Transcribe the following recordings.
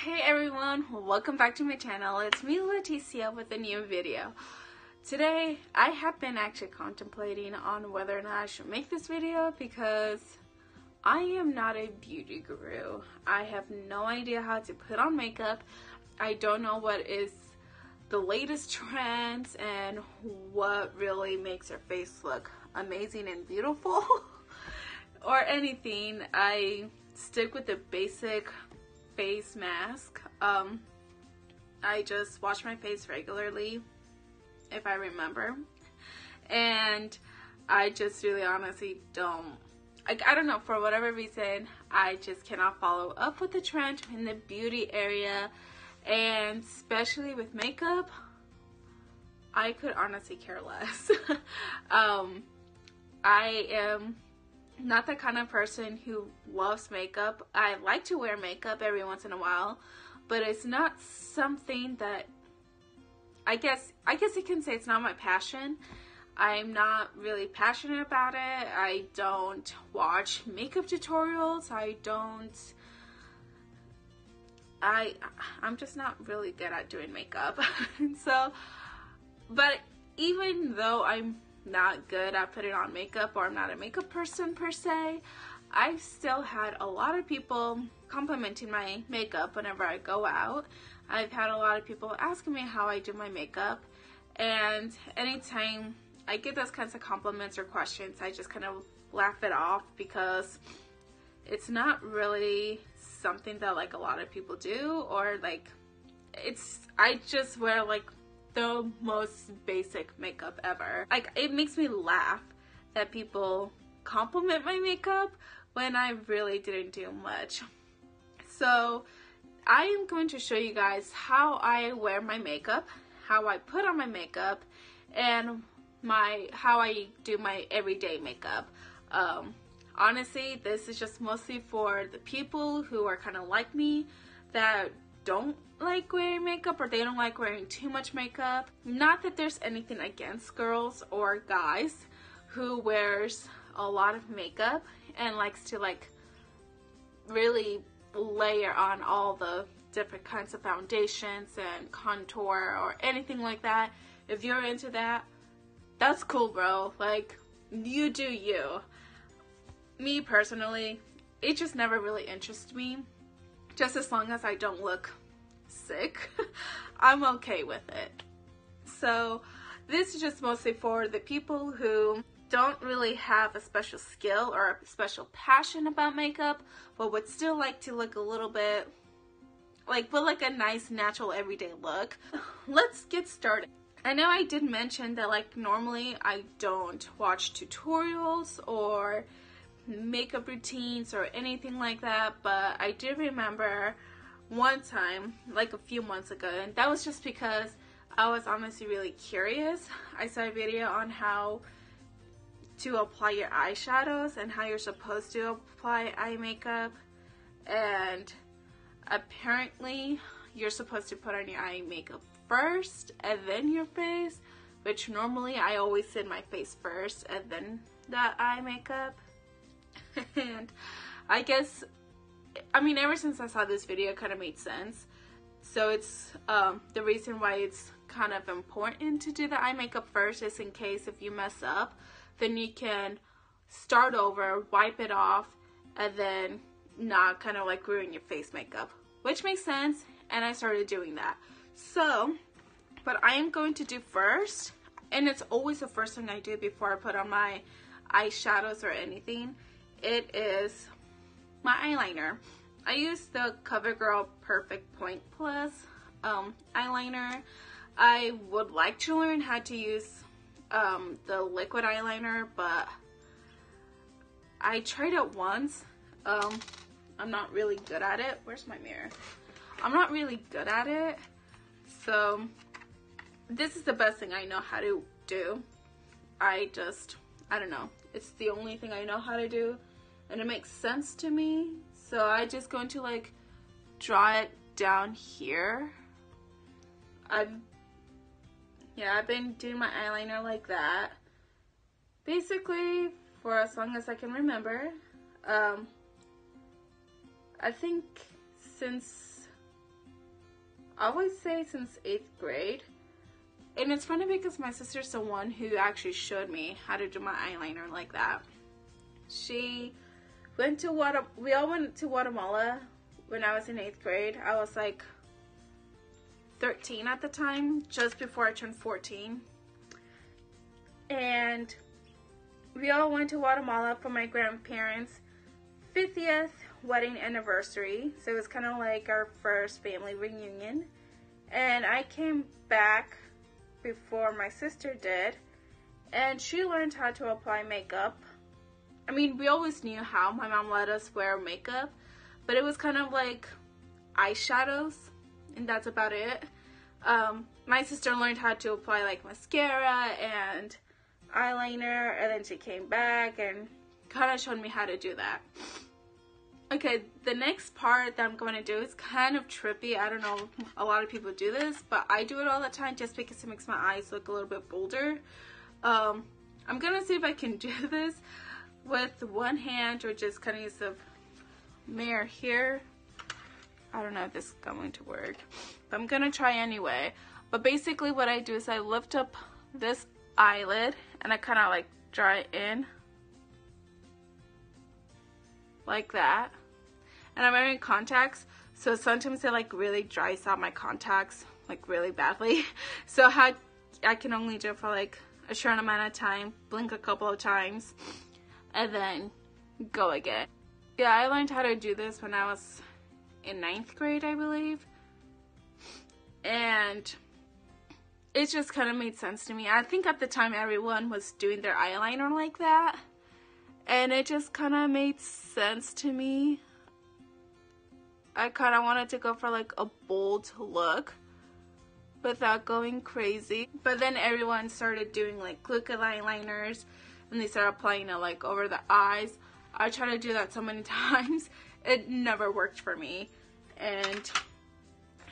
Hey everyone, welcome back to my channel. It's me, Leticia, with a new video. Today, I have been actually contemplating on whether or not I should make this video because I am not a beauty guru. I have no idea how to put on makeup. I don't know what is the latest trends and what really makes your face look amazing and beautiful or anything. I stick with the basic face mask. I just wash my face regularly, if I remember, and I just really honestly don't, I don't know, for whatever reason, I just cannot follow up with the trend in the beauty area, and especially with makeup, I could honestly care less. I am not the kind of person who loves makeup. I like to wear makeup every once in a while, but it's not something that I guess you can say it's not my passion. I'm not really passionate about it. I don't watch makeup tutorials. I'm just not really good at doing makeup. So, but even though I'm not good at putting on makeup, or I'm not a makeup person per se, I've still had a lot of people complimenting my makeup whenever I go out. I've had a lot of people asking me how I do my makeup, and anytime I get those kinds of compliments or questions, I just kind of laugh it off because it's not really something that like a lot of people do, or like I just wear like the most basic makeup ever. Like, it makes me laugh that people compliment my makeup when I really didn't do much. So I am going to show you guys how I wear my makeup, how I put on my makeup, and how I do my everyday makeup. Honestly, this is just mostly for the people who are kind of like me, that don't like wearing makeup, or they don't like wearing too much makeup. Not that there's anything against girls or guys who wears a lot of makeup and likes to like really layer on all the different kinds of foundations and contour or anything like that. If you're into that, that's cool, bro. Like, you do you. Me personally, it just never really interests me. Just as long as I don't look sick, I'm okay with it. So this is just mostly for the people who don't really have a special skill or a special passion about makeup, but would still like to look a little bit like, but like a nice natural everyday look. Let's get started. I know I did mention that like normally I don't watch tutorials or makeup routines or anything like that, but I do remember one time, like a few months ago, and that was just because I was honestly really curious. I saw a video on how to apply your eyeshadows and how you're supposed to apply eye makeup, and apparently you're supposed to put on your eye makeup first and then your face, which normally I always did my face first and then the eye makeup. And I guess, I mean, ever since I saw this video, it kind of made sense. So it's the reason why it's kind of important to do the eye makeup first is in case if you mess up, then you can start over, wipe it off, and then not kind of like ruin your face makeup, which makes sense. And I started doing that. So what I am going to do first, and it's always the first thing I do before I put on my eyeshadows or anything, it is my eyeliner. I use the CoverGirl Perfect Point Plus eyeliner. I would like to learn how to use the liquid eyeliner, but I tried it once. I'm not really good at it. Where's my mirror? I'm not really good at it, so this is the best thing I know how to do. I don't know. It's the only thing I know how to do, and it makes sense to me. So I just going to like draw it down here. I've been doing my eyeliner like that basically for as long as I can remember. I think since I would say since 8th grade. And it's funny because my sister's the one who actually showed me how to do my eyeliner like that. She went to we all went to Guatemala when I was in 8th grade. I was like 13 at the time, just before I turned 14. And we all went to Guatemala for my grandparents' 50th wedding anniversary. So it was kind of like our first family reunion. And I came back before my sister did, and she learned how to apply makeup. I mean, we always knew how. My mom let us wear makeup, but it was kind of like eyeshadows, and that's about it. My sister learned how to apply like mascara and eyeliner, and then she came back and kind of showed me how to do that. Okay, the next part that I'm going to do is kind of trippy. I don't know if a lot of people do this, but I do it all the time just because it makes my eyes look a little bit bolder. I'm going to see if I can do this with one hand or just kind of use the mirror here. I don't know if this is going to work, but I'm going to try anyway. But basically what I do is I lift up this eyelid and I kind of like draw it in. Like that. And I'm wearing contacts, so sometimes it like really dries out my contacts like really badly. So I can only do it for like a short amount of time, blink a couple of times, and then go again. Yeah, I learned how to do this when I was in 9th grade, I believe. And it just kind of made sense to me. I think at the time everyone was doing their eyeliner like that. And it just kind of made sense to me. I kind of wanted to go for like a bold look without going crazy. But then everyone started doing like crooked eyeliners and they started applying it like over the eyes. I tried to do that so many times. It never worked for me. And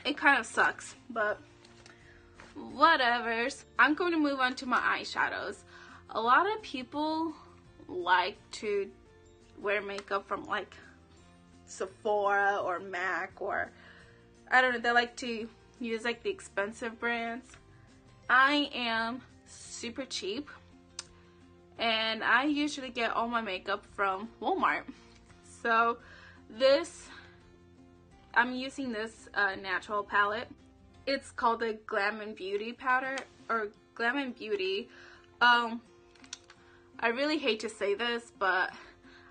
it kind of sucks. But whatevers. I'm going to move on to my eyeshadows. A lot of people like to wear makeup from like Sephora or MAC, or I don't know, they like to use like the expensive brands. I am super cheap and I usually get all my makeup from Walmart. So I'm using this natural palette. It's called the Glam and Beauty powder, or Glam and Beauty. I really hate to say this, but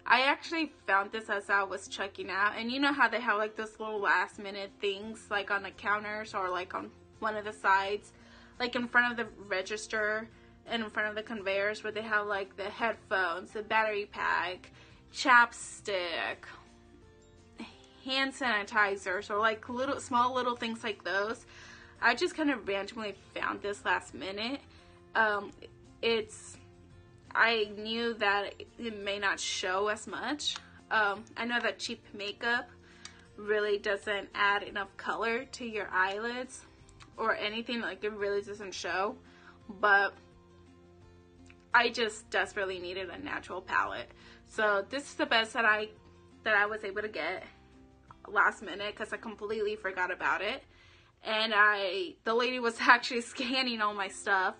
I actually found this as I was checking out. And you know how they have like this little last minute things like on the counters or like on one of the sides, like in front of the register and in front of the conveyors, where they have like the headphones, the battery pack, chapstick, hand sanitizers, or like small little things like those. I just kind of randomly found this last minute. I knew that it may not show as much. I know that cheap makeup really doesn't add enough color to your eyelids or anything, like it really doesn't show. But I just desperately needed a natural palette. So this is the best that I was able to get last minute because I completely forgot about it. And the lady was actually scanning all my stuff,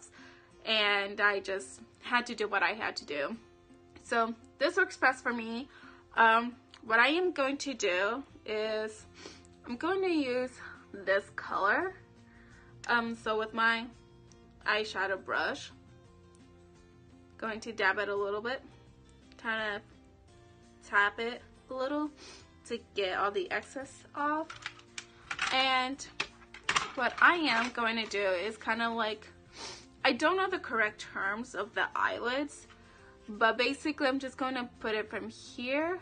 and I just had to do what I had to do. So this works best for me. What I am going to do is I'm going to use this color. So with my eyeshadow brush, going to dab it a little bit, kind of tap it a little to get all the excess off. And what I am going to do is kind of like, I don't know the correct terms of the eyelids, but basically I'm just going to put it from here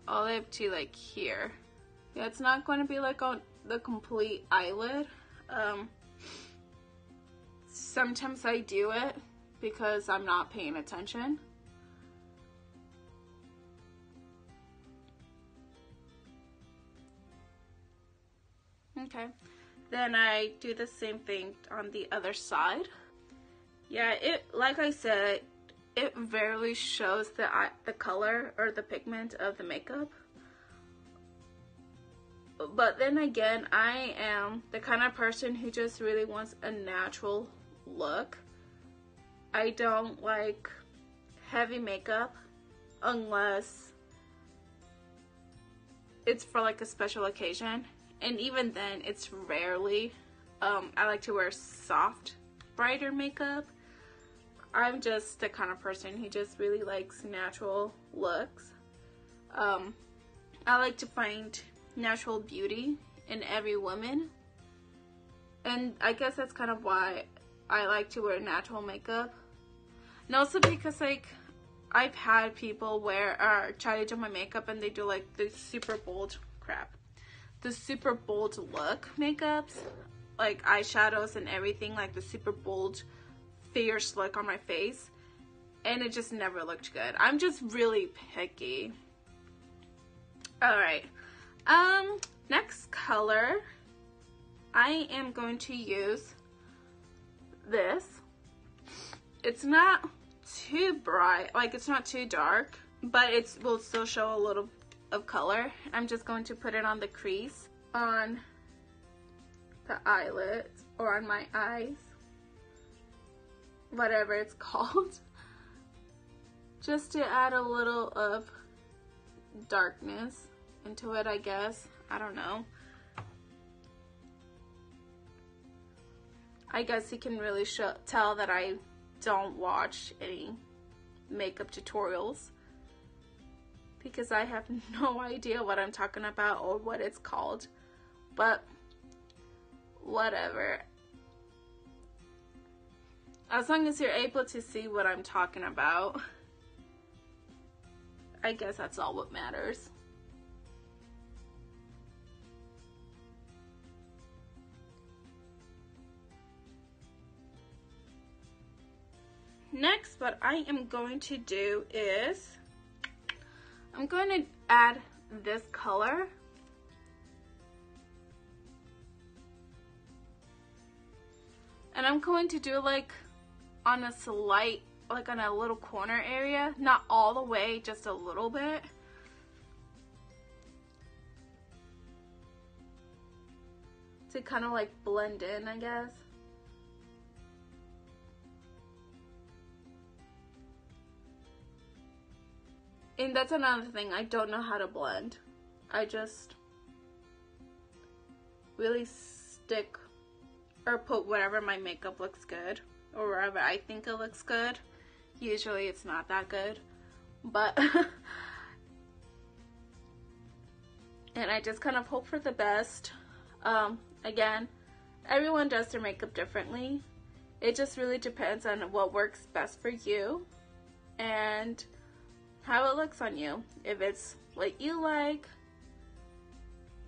all the way up to like here. Yeah, it's not going to be like on the complete eyelid. Sometimes I do it because I'm not paying attention. Okay, then I do the same thing on the other side. Yeah, like I said, it rarely shows the color or the pigment of the makeup. But then again, I am the kind of person who just really wants a natural look. I don't like heavy makeup unless it's for like a special occasion, and even then it's rarely. I like to wear soft, brighter makeup. I'm just the kind of person who just really likes natural looks. I like to find natural beauty in every woman, and I guess that's kind of why I like to wear natural makeup. And also because like I've had people try to do my makeup and they do like the super bold look makeups, like eyeshadows and everything, like the super bold fierce look on my face, and it just never looked good. I'm just really picky. Alright, next color, I am going to use this. It's not too bright, like it's not too dark, but it will still show a little of color. I'm just going to put it on the crease, on the eyelids, or on my eyes, whatever it's called, just to add a little of darkness into it, I guess. I don't know. I guess you can really tell that I don't watch any makeup tutorials, because I have no idea what I'm talking about or what it's called, but whatever. As long as you're able to see what I'm talking about, I guess that's all what matters. Next, what I am going to do is I'm going to add this color. And I'm going to do like on a slight, like on a little corner area, not all the way, just a little bit. To kind of like blend in, I guess. And that's another thing, I don't know how to blend. I just really stick or put wherever my makeup looks good, or wherever I think it looks good. Usually it's not that good, but and I just kind of hope for the best. Again, everyone does their makeup differently. It just really depends on what works best for you and how it looks on you. If it's what you like,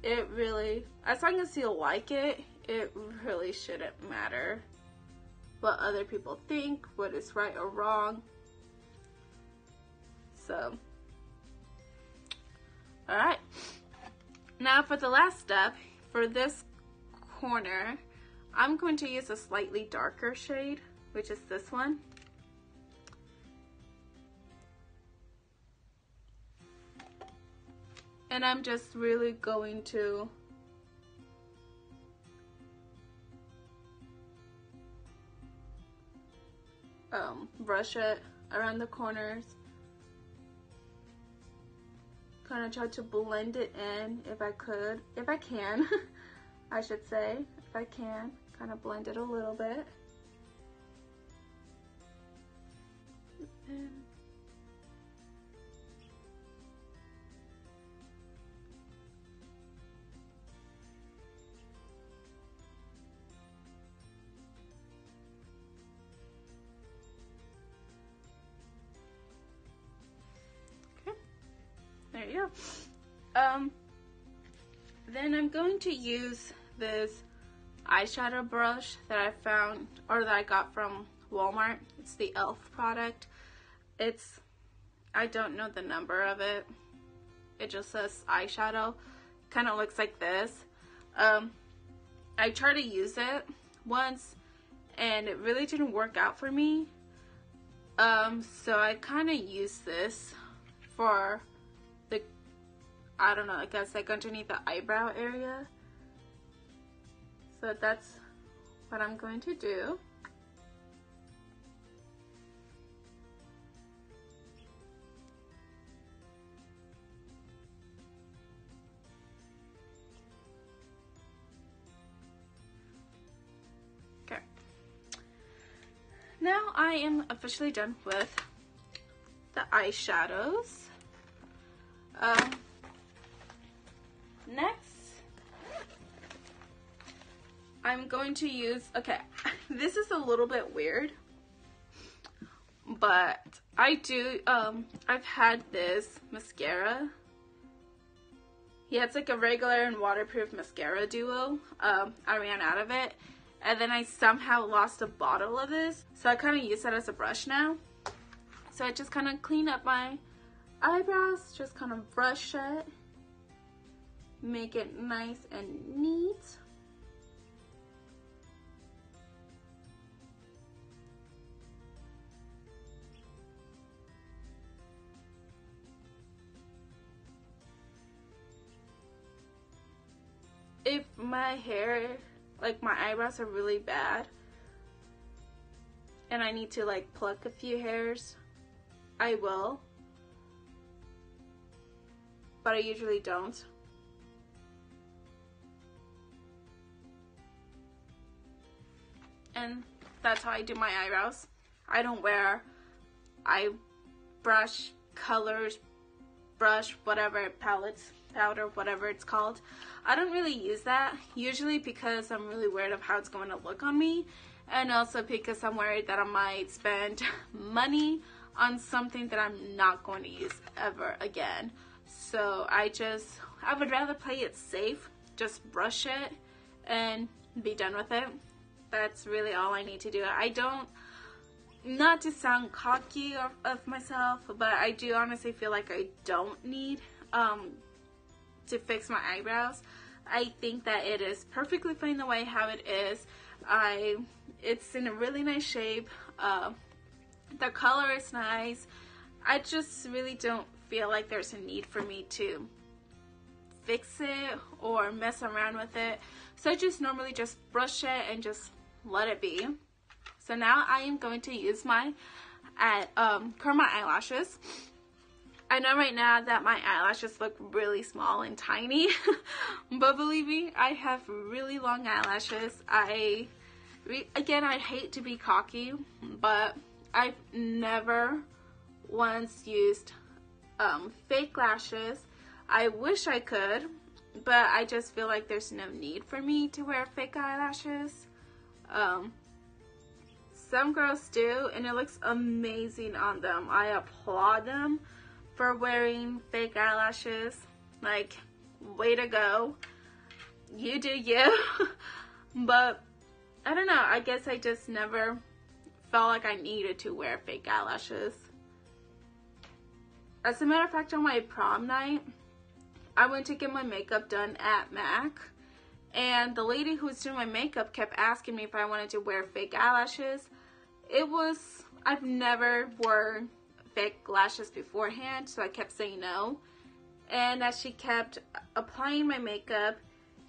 it really, as long as you like it, it really shouldn't matter what other people think, what is right or wrong. So, alright. Now for the last step, for this corner, I'm going to use a slightly darker shade, which is this one. And I'm just really going to brush it around the corners. Kind of try to blend it in if I can, I should say, if I can, kind of blend it a little bit. And there you go. Then I'm going to use this eyeshadow brush that I found, or that I got from Walmart. It's the e.l.f. product. I don't know the number of it. It just says eyeshadow. Kind of looks like this. I tried to use it once and it really didn't work out for me. So I kind of used this for I don't know, I guess like underneath the eyebrow area. So that's what I'm going to do. Okay. Now I am officially done with the eyeshadows. Next, I'm going to use, okay, this is a little bit weird, but I do, I've had this mascara. Yeah, it's like a regular and waterproof mascara duo. I ran out of it, and then I somehow lost a bottle of this, so I kind of use that as a brush now. So I just kind of clean up my eyebrows, just kind of brush it, make it nice and neat. If my hair, like my eyebrows are really bad and I need to like pluck a few hairs, I will, but I usually don't. And that's how I do my eyebrows. I don't wear eye brush, colors, brush, whatever, palettes, powder, whatever it's called. I don't really use that, usually because I'm really worried of how it's going to look on me, and also because I'm worried that I might spend money on something that I'm not going to use ever again. So I would rather play it safe, just brush it and be done with it. That's really all I need to do. I don't, not to sound cocky of myself, but I do honestly feel like I don't need to fix my eyebrows. I think that it is perfectly fine the way how it is. It's in a really nice shape. The color is nice. I just really don't feel like there's a need for me to fix it or mess around with it. So I just normally just brush it and just let it be. So now I am going to use my curl my eyelashes. I know right now that my eyelashes look really small and tiny, but believe me, I have really long eyelashes. Again, I'd hate to be cocky, but I've never once used fake lashes. I wish I could, but I just feel like there's no need for me to wear fake eyelashes. Some girls do, and it looks amazing on them. I applaud them for wearing fake eyelashes. Like, way to go. You do you. But I don't know, I guess I just never felt like I needed to wear fake eyelashes. As a matter of fact, on my prom night, I went to get my makeup done at MAC, and the lady who was doing my makeup kept asking me if I wanted to wear fake eyelashes. I've never worn fake lashes beforehand, so I kept saying no. And as she kept applying my makeup,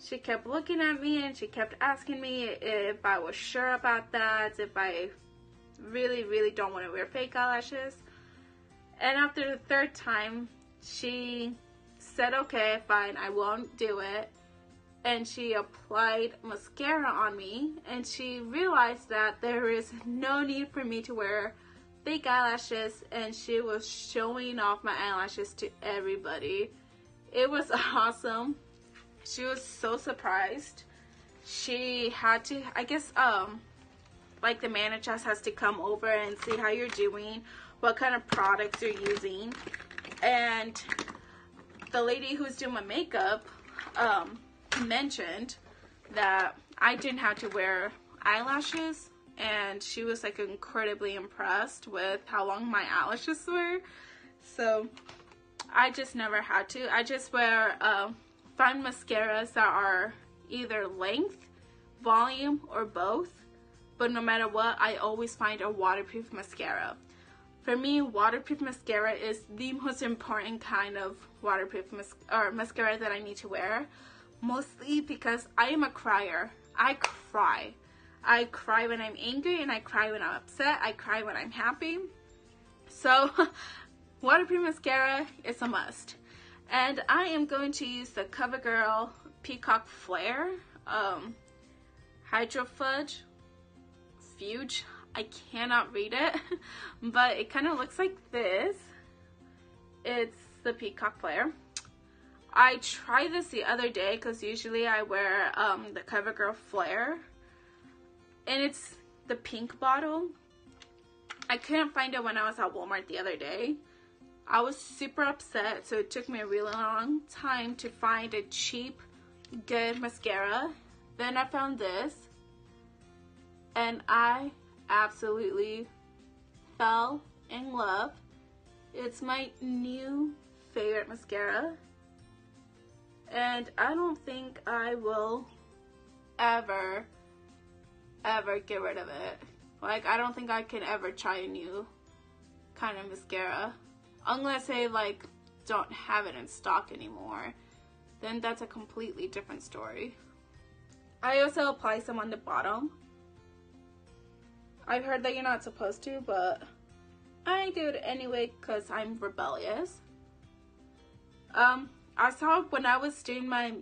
she kept looking at me and she kept asking me if I was sure about that, if I really, really don't want to wear fake eyelashes. And after the third time, she said, okay, fine, I won't do it. And she applied mascara on me, and she realized that there is no need for me to wear fake eyelashes, and she was showing off my eyelashes to everybody. It was awesome. She was so surprised. She had to, I guess, like the manager has to come over and see how you're doing, what kind of products you're using. And the lady who's doing my makeup mentioned that I didn't have to wear eyelashes, and she was like incredibly impressed with how long my eyelashes were. So I just never had to. I just wear find mascaras that are either length, volume, or both. But no matter what, I always find a waterproof mascara. For me, waterproof mascara is the most important kind of waterproof mascara that I need to wear. Mostly because I am a crier. I cry. I cry when I'm angry, and I cry when I'm upset. I cry when I'm happy. So, waterproof mascara is a must. And I am going to use the CoverGirl Peacock Flare Hydro Fudge Fuge. I cannot read it, but it kind of looks like this. It's the Peacock Flare. I tried this the other day because usually I wear the CoverGirl Flare, and it's the pink bottle. I couldn't find it when I was at Walmart the other day. I was super upset, so it took me a really long time to find a cheap, good mascara. Then I found this, and I absolutely fell in love. It's my new favorite mascara, and I don't think I will ever get rid of it. Like, I don't think I can ever try a new kind of mascara unless they like don't have it in stock anymore. Then that's a completely different story. I also apply some on the bottom. I've heard that you're not supposed to, but I do it anyway because I'm rebellious. I saw when I was doing my,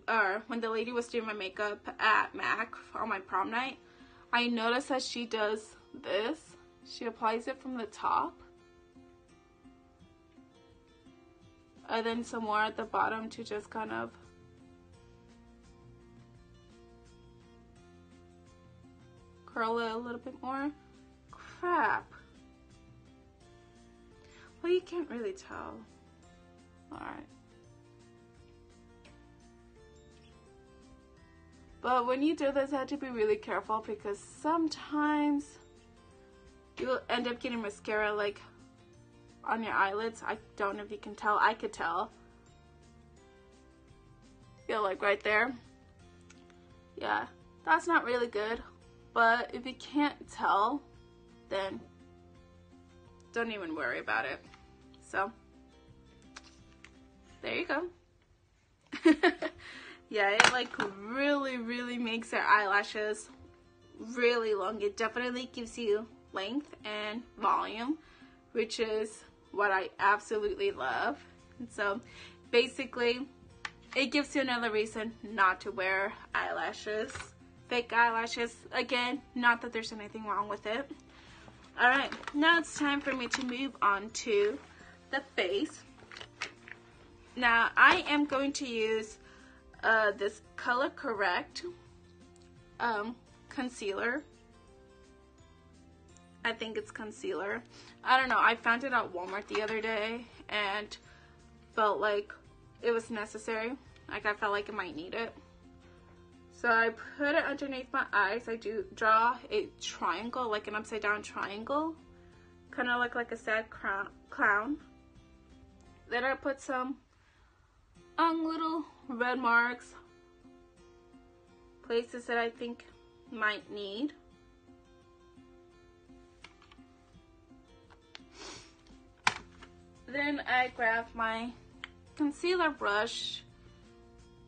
when the lady was doing my makeup at MAC on my prom night, I noticed that she does this. She applies it from the top, and then some more at the bottom to just kind of curl it a little bit more. Crap. Well, you can't really tell. Alright. But when you do this, you have to be really careful because sometimes you'll end up getting mascara like on your eyelids. I don't know if you can tell. I could tell. Feel like right there. Yeah, that's not really good. But if you can't tell, then don't even worry about it. So, there you go. Yeah, it like really makes your eyelashes really long. It definitely gives you length and volume, which is what I absolutely love. And so basically it gives you another reason not to wear eyelashes, fake eyelashes. Again, not that there's anything wrong with it. Alright, now it's time for me to move on to the face. Now I am going to use this Color Correct concealer. I think it's concealer. I don't know. I found it at Walmart the other day and felt like it was necessary. Like I felt like I might need it. So I put it underneath my eyes. I do draw a triangle, like an upside down triangle. Kind of look like a sad clown. Then I put some little red marks, places that I think might need. Then I grab my concealer brush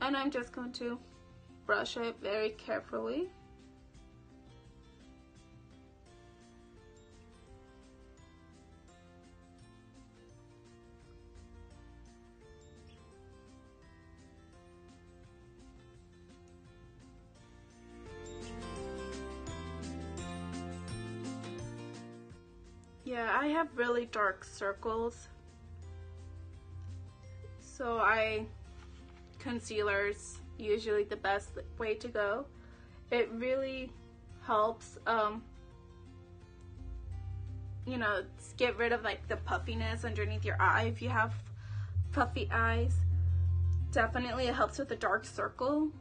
and I'm just going to brush it very carefully. Yeah, I have really dark circles, so concealer's usually the best way to go. It really helps, you know, get rid of like the puffiness underneath your eye. If you have puffy eyes, definitely it helps with the dark circle.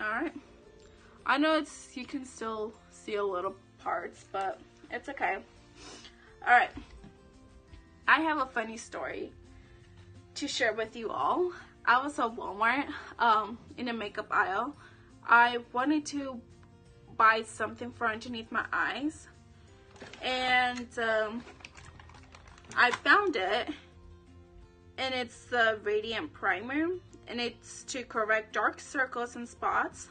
Alright, I know you can still see a little parts, but it's okay. Alright, I have a funny story to share with you all. I was at Walmart in the makeup aisle. I wanted to buy something for underneath my eyes, and I found it, and it's the Radiant Primer, and it's to correct dark circles and spots.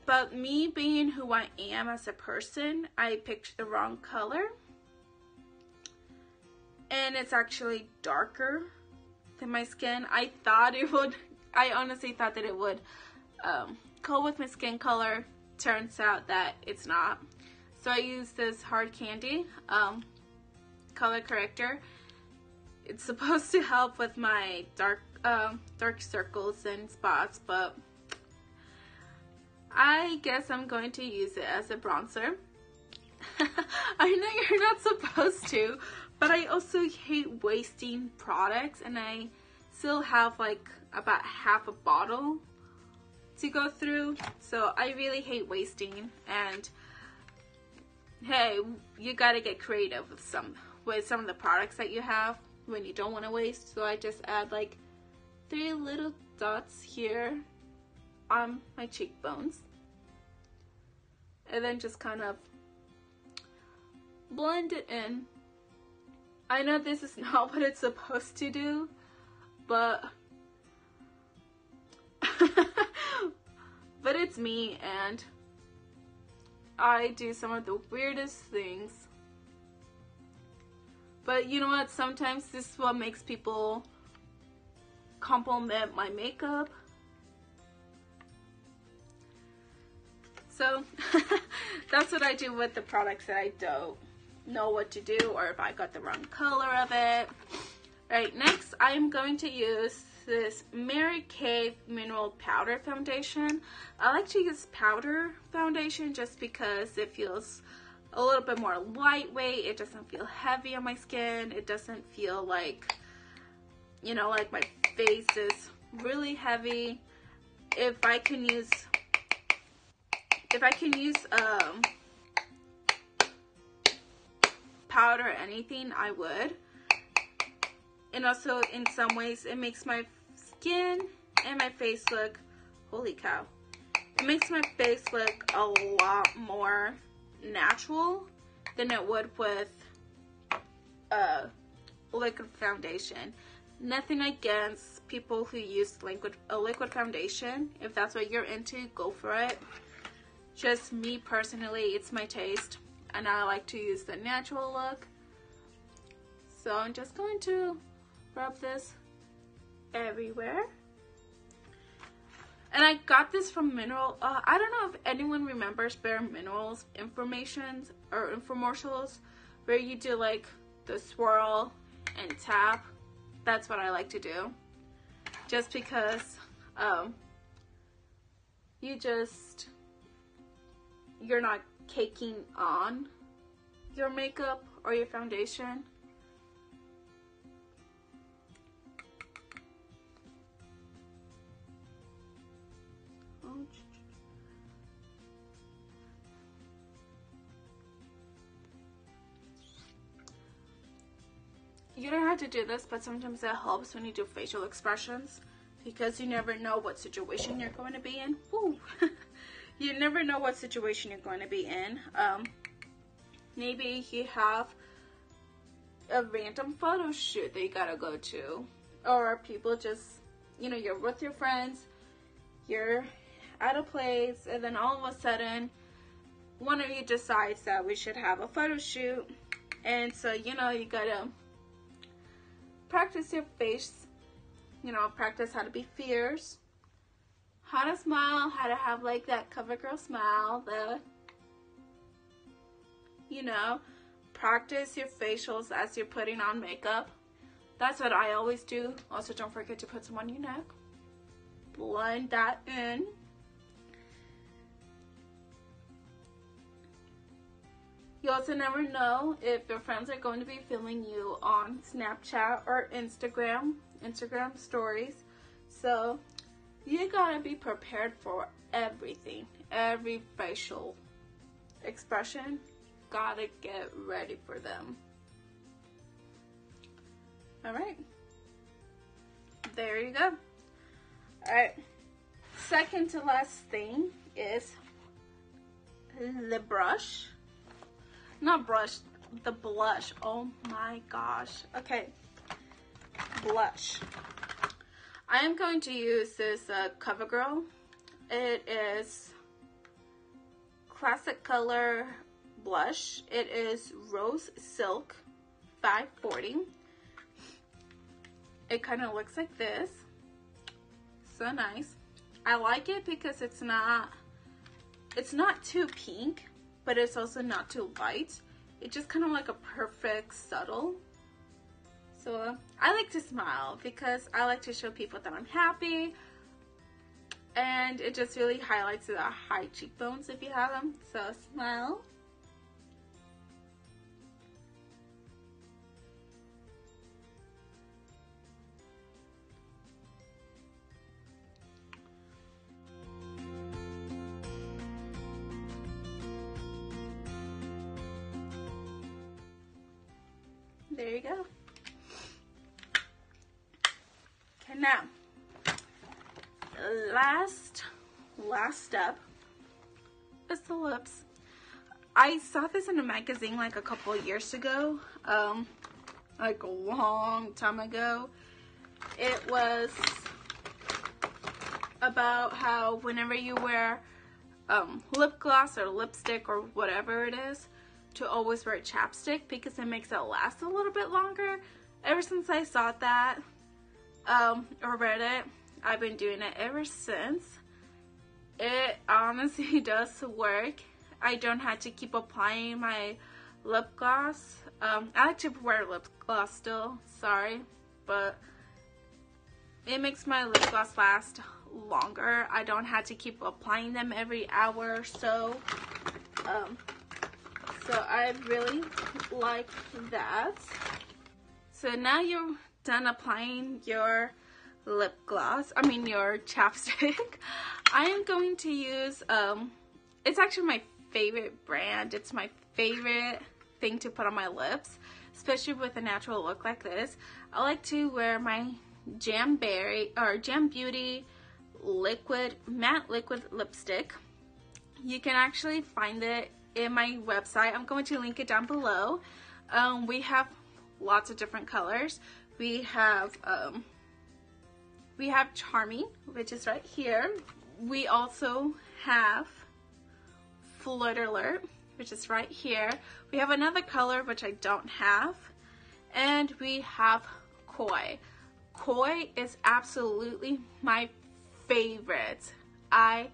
But me being who I am as a person, I picked the wrong color, and it's actually darker than my skin. I honestly thought that it would go with my skin color. Turns out that it's not. So I used this Hard Candy color corrector. It's supposed to help with my dark circles and spots, but I guess I'm going to use it as a bronzer. I know you're not supposed to, but I also hate wasting products, and I still have like about half a bottle to go through, so I really hate wasting. And hey, you gotta get creative with some of the products that you have when you don't want to waste. So I just add like 3 little dots here on my cheekbones, and then just kind of blend it in. I know this is not what it's supposed to do, but but it's me, and I do some of the weirdest things. But you know what? Sometimes this is what makes people compliment my makeup. So that's what I do with the products that I don't know what to do, or if I got the wrong color of it. Alright, next I'm going to use this Mary Kay Mineral Powder Foundation. I like to use powder foundation just because it feels a little bit more lightweight. It doesn't feel heavy on my skin. It doesn't feel like, you know, like my face is really heavy. If I can use powder or anything, I would. And also in some ways it makes my skin and my face look, holy cow, it makes my face look a lot more natural than it would with liquid foundation. Nothing against people who use a liquid foundation. If that's what you're into, go for it. Just me personally, it's my taste, and I like to use the natural look. So I'm just going to rub this everywhere. And I got this from Mineral. I don't know if anyone remembers Bare Minerals informations or infomercials where you do like the swirl and tap. That's what I like to do. Just because you're not caking on your makeup or your foundation. You don't have to do this, but sometimes it helps when you do facial expressions, because you never know what situation you're going to be in. Woo. You never know what situation you're going to be in. Maybe you have a random photo shoot that you gotta go to, or people just, you know, you're with your friends, you're at a place, and then all of a sudden one of you decides that we should have a photo shoot, and so, you know, you gotta practice your face, you know, practice how to be fierce, how to smile, how to have like that cover girl smile, you know, practice your facials as you're putting on makeup. That's what I always do. Also, don't forget to put some on your neck. Blend that in. You also never know if your friends are going to be filming you on Snapchat or Instagram stories. So you gotta be prepared for everything, every facial expression, gotta get ready for them. Alright. There you go. Alright. Second to last thing is the brush. Not brush, the blush. Oh my gosh. Okay. Blush. I am going to use this CoverGirl. It is Classic Color blush. It is Rose Silk 540. It kind of looks like this. So nice. I like it because it's not too pink, but it's also not too light. It's just kind of like a perfect subtle. So I like to smile because I like to show people that I'm happy, and it just really highlights the high cheekbones if you have them. So smile. There you go. Okay, now last step is the lips. I saw this in a magazine like a couple of years ago, like a long time ago. It was about how whenever you wear lip gloss or lipstick or whatever it is, to always wear chapstick because it makes it last a little bit longer. Ever since I saw that or read it, I've been doing it ever since. It honestly does work. I don't have to keep applying my lip gloss. I like to wear lip gloss still, sorry, but it makes my lip gloss last longer. I don't have to keep applying them every hour or so. So I really like that. So now you're done applying your lip gloss, your chapstick. I am going to use, it's actually my favorite brand. It's my favorite thing to put on my lips, especially with a natural look like this. I like to wear my Jam Beauty matte liquid lipstick. You can actually find it in my website. I'm going to link it down below. We have lots of different colors. We have Charming, which is right here. We also have Flirt Alert, which is right here. We have another color which I don't have, and we have Coy. Coy is absolutely my favorite. I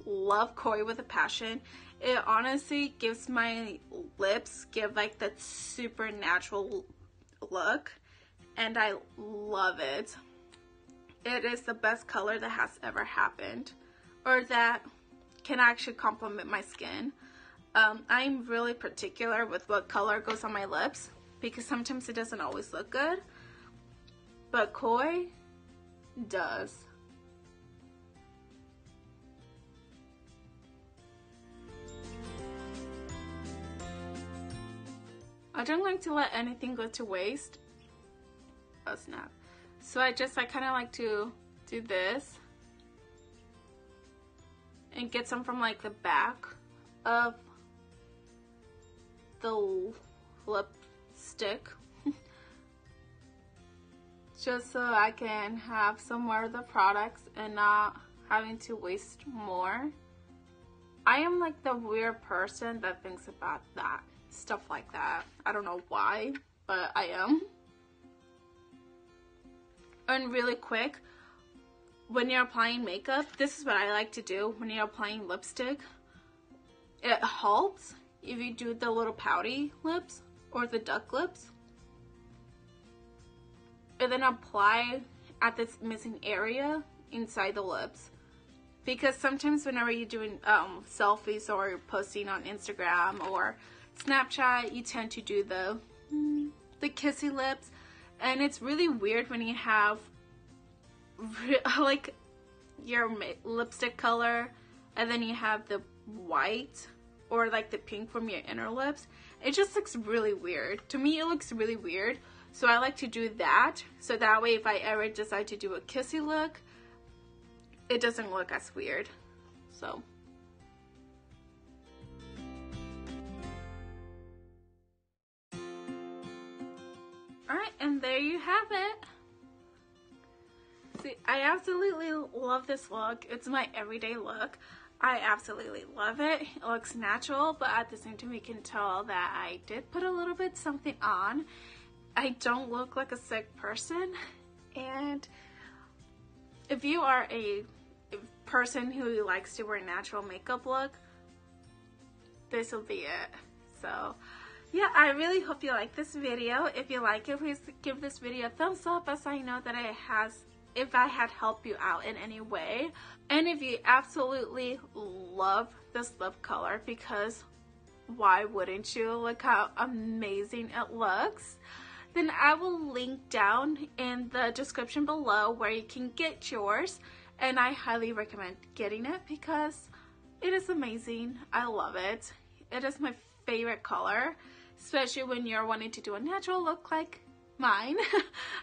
love Coy with a passion. It honestly gives my lips like that super natural look, and I love it. It is the best color that has ever happened, or that can actually complement my skin. I'm really particular with what color goes on my lips because sometimes it doesn't always look good, but Coy does. I don't like to let anything go to waste. Oh snap. So I kind of like to do this and get some from like the back of the lipstick just so I can have some more of the products and not having to waste more. I am like the weird person that thinks about that. Stuff like that. I don't know why, but I am. And really quick, when you're applying makeup, this is what I like to do when you're applying lipstick. It helps if you do the little pouty lips or the duck lips, and then apply at this missing area inside the lips. Because sometimes whenever you're doing selfies or you're posting on Instagram or Snapchat, you tend to do the kissy lips, and it's really weird when you have like your lipstick color and then you have the white or like the pink from your inner lips, it just looks really weird. To me, it looks really weird. So I like to do that. So that way, if I ever decide to do a kissy look, it doesn't look as weird. So. Alright, and there you have it. See, I absolutely love this look. It's my everyday look. I absolutely love it. It looks natural, but at the same time you can tell that I did put a little bit something on. I don't look like a sick person, and if you are a person who likes to wear natural makeup look, this will be it. So yeah, I really hope you like this video. If you like it, please give this video a thumbs up, as I know that if I had helped you out in any way. And if you absolutely love this lip color, because why wouldn't you? Look how amazing it looks. Then I will link down in the description below where you can get yours, and I highly recommend getting it because it is amazing. I love it. It is my favorite color, especially when you're wanting to do a natural look like mine.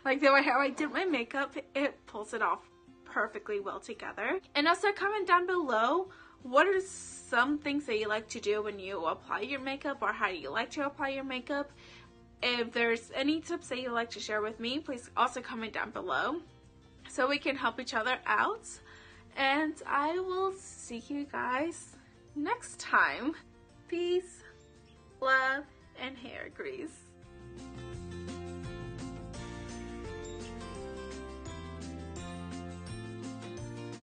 Like the way how I did my makeup, it pulls it off perfectly well together. And also comment down below, what are some things that you like to do when you apply your makeup, or how do you like to apply your makeup? If there's any tips that you'd like to share with me, please also comment down below so we can help each other out. And I will see you guys next time. Peace, love, and hair grease.